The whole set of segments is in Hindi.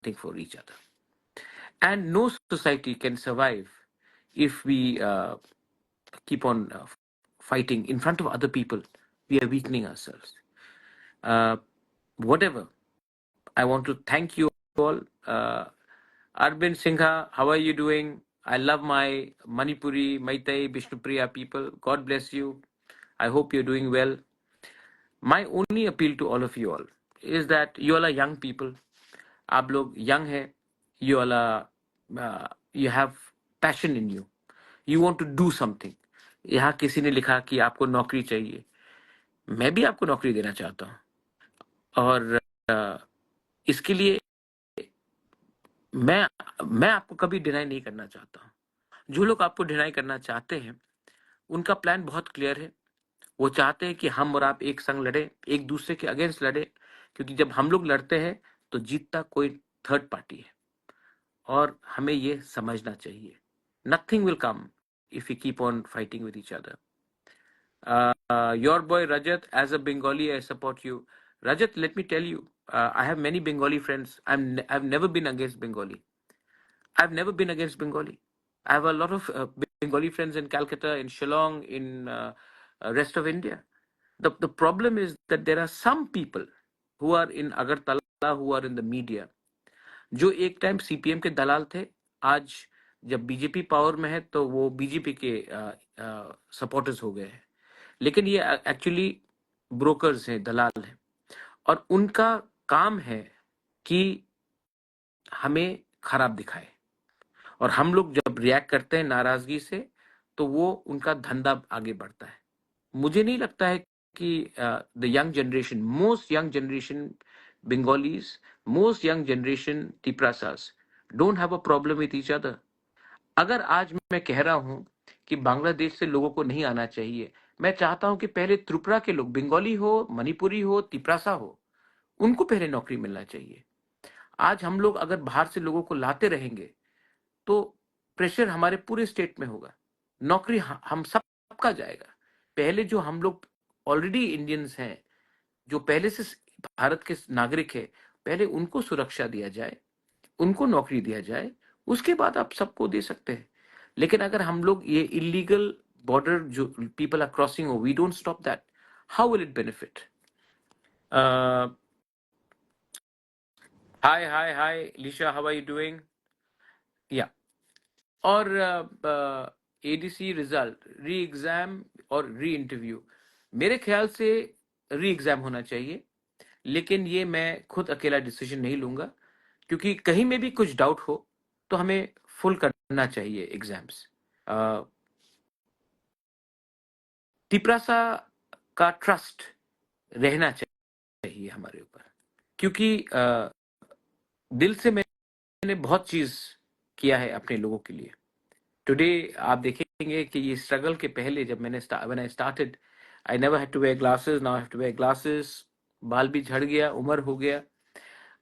for each other. And no society can survive if we keep on fighting in front of other people. We are weakening ourselves. Uh, Whatever. I want to thank you all. Arvind Singha, how are you doing? I love my Manipuri, Maitai, Bishnupriya people. God bless you. I hope you're doing well. My only appeal to all of you all is that you all are young people. आप लोग young है. You all are, you have passion in you. You want to do something. यहाँ किसी ने लिखा कि आपको नौकरी चाहिए. मैं भी आपको नौकरी देना चाहता हूँ. और इसके लिए मैं आपको कभी डिनाई नहीं करना चाहता हूँ. जो लोग आपको डिनाई करना चाहते हैं उनका प्लान बहुत क्लियर है. वो चाहते हैं कि हम और आप एक संग लड़े, एक दूसरे के अगेंस्ट लड़े, क्योंकि जब हम लोग लड़ते हैं तो जीतता कोई थर्ड पार्टी है. और हमें ये समझना चाहिए. Nothing will come if we keep on fighting with each other. Your boy Rajat, as a Bengali, I support you. Rajat, let me tell you, I have many Bengali friends. I've never been against Bengali. I've never been against Bengali. I have a lot of Bengali friends in Calcutta, in Shillong, in rest of India. The problem is that there are some people who are in Agartala, who are in the media, जो एक टाइम सीपीएम के दलाल थे. आज जब बीजेपी पावर में है तो वो बीजेपी के सपोर्टर्स हो गए हैं. लेकिन ये एक्चुअली ब्रोकर्स हैं, दलाल हैं. और उनका काम है कि हमें खराब दिखाए. और हम लोग जब रिएक्ट करते हैं नाराजगी से तो वो उनका धंधा आगे बढ़ता है. मुझे नहीं लगता है कि the young generation, most young generation Bengalis, most young generation Tiprasas don't have a problem with each other. अगर आज मैं कह रहा हूं कि बांग्लादेश से लोगों को नहीं आना चाहिए, मैं चाहता हूं कि पहले त्रिपुरा के लोग, बंगाली हो, मणिपुरी हो, तिप्रासा हो, उनको पहले नौकरी मिलना चाहिए. आज हम लोग अगर बाहर से लोगों को लाते रहेंगे तो प्रेशर हमारे पूरे स्टेट में होगा. नौकरी हम सबका जाएगा. पहले जो हम लोग ऑलरेडी इंडियंस हैं, जो पहले से भारत के नागरिक है, पहले उनको सुरक्षा दिया जाए, उनको नौकरी दिया जाए, उसके बाद आप सबको दे सकते हैं. लेकिन अगर हम लोग ये इलीगल बॉर्डर जो people are crossing, we don't stop that, how will it benefit? Hi Lisha, how are you doing? Yeah. और एडीसी रिजल्ट, री एग्जाम और री इंटरव्यू, मेरे ख्याल से री एग्जाम होना चाहिए. लेकिन ये मैं खुद अकेला डिसीजन नहीं लूंगा, क्योंकि कहीं में भी कुछ डाउट हो तो हमें फुल करना चाहिए एग्जाम्स. तिप्रासा का ट्रस्ट रहना चाहिए हमारे ऊपर, क्योंकि दिल से मैंने बहुत चीज किया है अपने लोगों के लिए. टुडे आप देखेंगे कि ये स्ट्रगल के पहले जब when I started, I never had to wear glasses. Now I have to wear glasses. बाल भी झड़ गया, उम्र हो गया.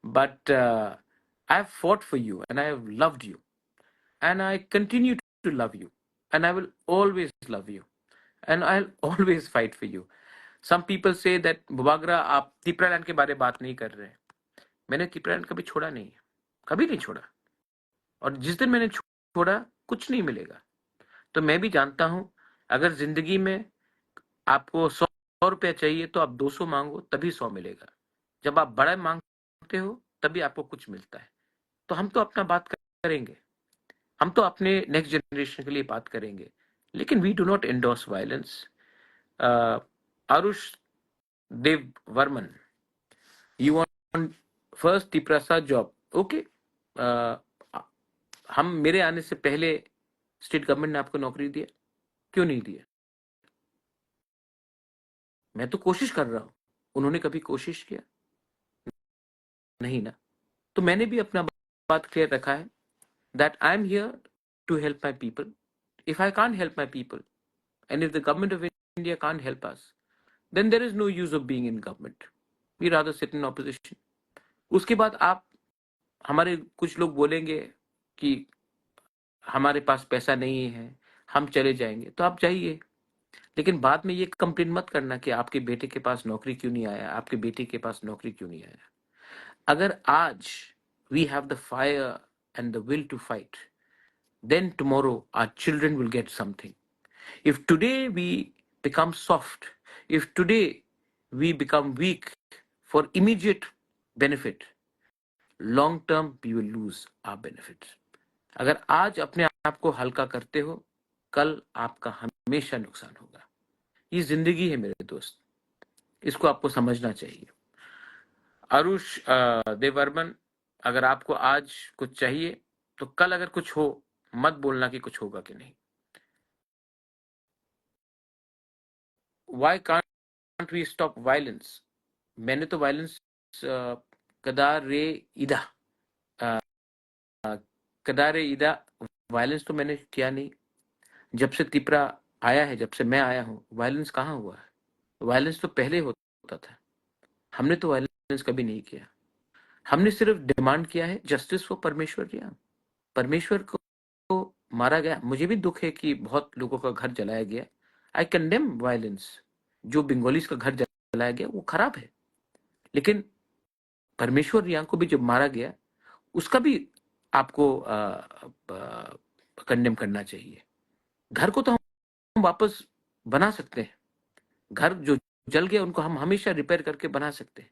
But I have fought for you and I have loved you and I continue to love you and I will always love you and I'll always fight for you. Some people say that Bubagra, आप तिप्रालैंड के बारे में बात नहीं कर रहे हैं. मैंने तिप्रालैंड कभी छोड़ा नहीं है, कभी नहीं छोड़ा. और जिस दिन मैंने छोड़ा, कुछ नहीं मिलेगा. तो मैं भी जानता हूं, अगर जिंदगी में आपको 100 रुपया चाहिए तो आप 200 मांगो, तभी 100 मिलेगा. जब आप बड़ा मांगते हो तभी आपको कुछ मिलता है. तो हम तो अपना बात करेंगे, हम तो अपने नेक्स्ट जनरेशन के लिए बात करेंगे, लेकिन we do not endorse violence. Aarush Dev Varman, you want first Tiprasa job? Okay. हम मेरे आने से पहले स्टेट गवर्नमेंट ने आपको नौकरी दिया? क्यों नहीं दिया? मैं तो कोशिश कर रहा हूं. उन्होंने कभी कोशिश किया? नहीं ना. तो मैंने भी अपना बात क्लियर रखा है that I am here to help my people. If I can't help my people, and if the government of India can't help us, then there is no use of being in government. We rather sit in opposition. उसके बाद आप, हमारे कुछ लोग बोलेंगे कि हमारे पास पैसा नहीं है, हम चले जाएंगे. तो आप जाइए, लेकिन बाद में ये कंप्लेन मत करना कि आपके बेटे के पास नौकरी क्यों नहीं आया, आपके बेटे के पास नौकरी क्यों नहीं आया. अगर आज we have the fire and the will to fight, then tomorrow our children will get something. If today we become soft, if today we become weak for immediate benefit, long term we will lose our benefits. अगर आज अपने आप को हल्का करते हो, कल आपका हमेशा नुकसान होगा. ये जिंदगी है मेरे दोस्त, इसको आपको समझना चाहिए. आरुष देवर्मन, अगर आपको आज कुछ चाहिए तो कल अगर कुछ हो, मत बोलना कि कुछ होगा कि नहीं. Why can't we stop violence? मैंने तो वायलेंस कदारे इदा कदारे इदा वायलेंस तो मैंने किया नहीं. जब से तिपरा आया है, जब से मैं आया हूँ, वायलेंस कहाँ हुआ है? वायलेंस तो पहले होता था. हमने तो वायलेंस कभी नहीं किया. हमने सिर्फ डिमांड किया है जस्टिस फॉर परमेश्वर रियांग. परमेश्वर को मारा गया. मुझे भी दुख है कि बहुत लोगों का घर जलाया गया. आई कंडेम वायलेंस. जो बंगालीज का घर जलाया गया वो खराब है, लेकिन परमेश्वर रियांग को भी जब मारा गया उसका भी आपको कंडेम करना चाहिए. घर को तो हम वापस बना सकते हैं. घर जो जल गया उनको हम हमेशा रिपेयर करके बना सकते हैं,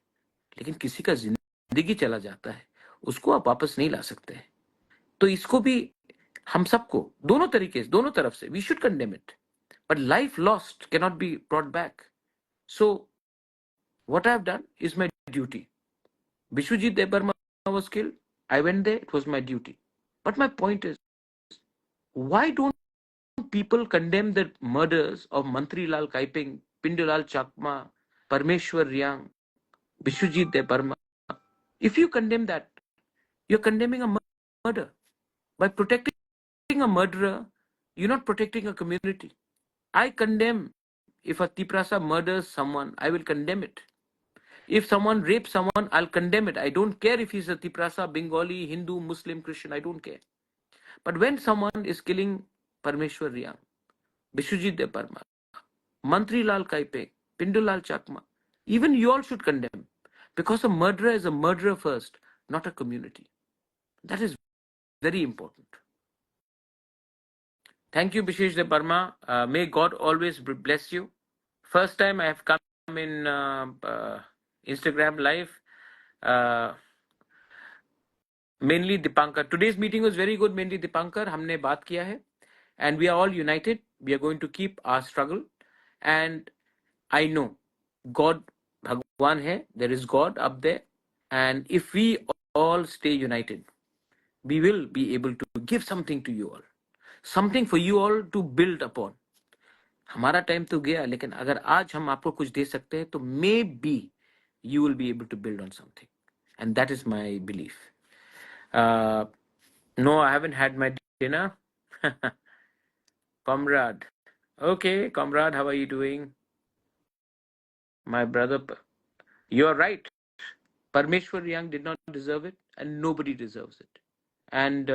लेकिन किसी का जिंदगी चला जाता है उसको आप वापस नहीं ला सकते हैं. तो इसको भी हम सबको दोनों तरीके से, दोनों तरफ से we should condemn it. But life lost can not be brought back. So what I have done is my duty. Bishwajit Debarma was killed. I went there. It was my duty. But my point is, why don't people condemn the murders of Mantri Lal Kaiping, Pindulal Chakma, Parmeshwar Riang, Bishwajit Debarma? If you condemn that, you're condemning a murder. By protecting a murderer, you're not protecting a community. I condemn if a Tiprasa murders someone, I will condemn it. If someone rapes someone, I'll condemn it. I don't care if he's a Tiprasa, Bengali, Hindu, Muslim, Christian, I don't care. But when someone is killing Parmeshwar Riang, Bishwajit Debarma, Mantri Lal Kaipeng, Pindulal Chakma, even you all should condemn. Because a murderer is a murderer first, not a community. That is very important. Thank you, Bishesh Debarma. May God always bless you. First time I have come in Instagram live. Mainly Dipankar. Today's meeting was very good. Mainly Dipankar. हमने बात किया है, and we are all united. We are going to keep our struggle, and I know God, भगवान है. There is God up there, and if we all stay united, we will be able to give something to you all, something for you all to build upon. हमारा टाइम तो गया, लेकिन अगर आज हम आपको कुछ दे सकते हैं तो maybe you will be able to build on something, and that is my belief. No, I haven't had my dinner. Comrade. Okay, comrade, how are you doing? My brother, you're right. Parmeshwar Riang did not deserve it, and nobody deserves it. And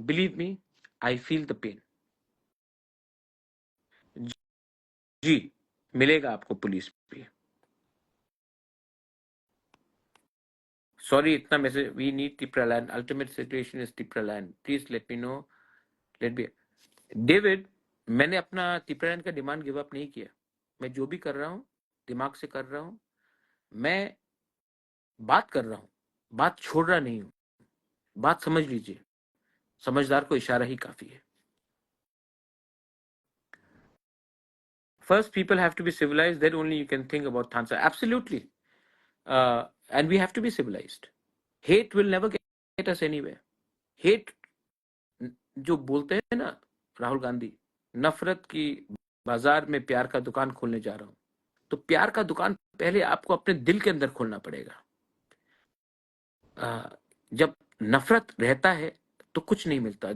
believe me, I feel the pain. जी, मिलेगा आपको पुलिस भी. Sorry, itna message. We need Tipra land. Ultimate situation is Tipra land. Please let me know. Let me. David, मैंने अपना Tipra land का डिमांड गिव अप नहीं किया. मैं जो भी कर रहा हूँ दिमाग से कर रहा हूँ. मैं बात कर रहा हूँ, बात छोड़ रहा नहीं हूँ. बात समझ लीजिए. समझदार को इशारा ही काफी है. First, people have to be civilized. Then only you can think about Thansa. Absolutely. And we have to be civilized. Hate will never get us anywhere. Hate, जो बोलते हैं ना राहुल गांधी, नफरत की बाजार में प्यार का दुकान खोलने जा रहा हूं. तो प्यार का दुकान पहले आपको अपने दिल के अंदर खोलना पड़ेगा. जब नफरत रहता है तो कुछ नहीं मिलता.